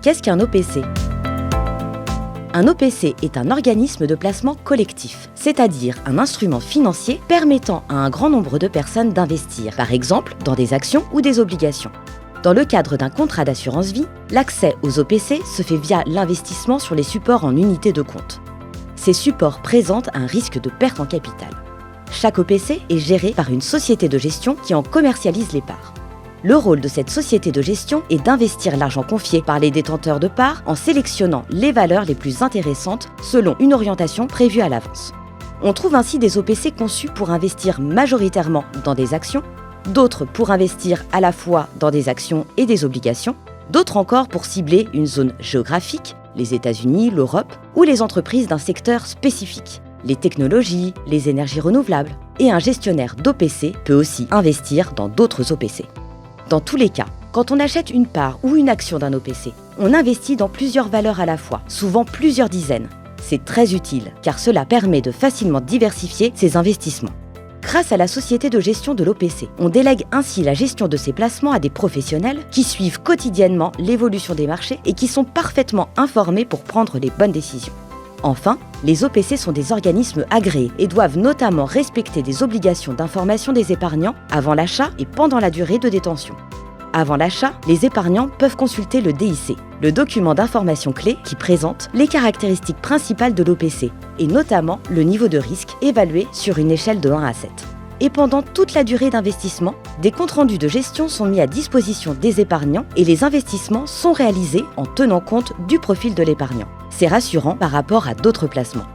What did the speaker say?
Qu'est-ce qu'un OPC ? Un OPC est un organisme de placement collectif, c'est-à-dire un instrument financier permettant à un grand nombre de personnes d'investir, par exemple dans des actions ou des obligations. Dans le cadre d'un contrat d'assurance vie, l'accès aux OPC se fait via l'investissement sur les supports en unités de compte. Ces supports présentent un risque de perte en capital. Chaque OPC est géré par une société de gestion qui en commercialise les parts. Le rôle de cette société de gestion est d'investir l'argent confié par les détenteurs de parts en sélectionnant les valeurs les plus intéressantes selon une orientation prévue à l'avance. On trouve ainsi des OPC conçus pour investir majoritairement dans des actions, d'autres pour investir à la fois dans des actions et des obligations, d'autres encore pour cibler une zone géographique, les États-Unis, l'Europe, ou les entreprises d'un secteur spécifique, les technologies, les énergies renouvelables. Et un gestionnaire d'OPC peut aussi investir dans d'autres OPC. Dans tous les cas, quand on achète une part ou une action d'un OPC, on investit dans plusieurs valeurs à la fois, souvent plusieurs dizaines. C'est très utile, car cela permet de facilement diversifier ses investissements. Grâce à la société de gestion de l'OPC, on délègue ainsi la gestion de ses placements à des professionnels qui suivent quotidiennement l'évolution des marchés et qui sont parfaitement informés pour prendre les bonnes décisions. Enfin, les OPC sont des organismes agréés et doivent notamment respecter des obligations d'information des épargnants avant l'achat et pendant la durée de détention. Avant l'achat, les épargnants peuvent consulter le DIC, le document d'information clé qui présente les caractéristiques principales de l'OPC et notamment le niveau de risque évalué sur une échelle de 1 à 7. Et pendant toute la durée d'investissement, des comptes rendus de gestion sont mis à disposition des épargnants et les investissements sont réalisés en tenant compte du profil de l'épargnant. C'est rassurant par rapport à d'autres placements.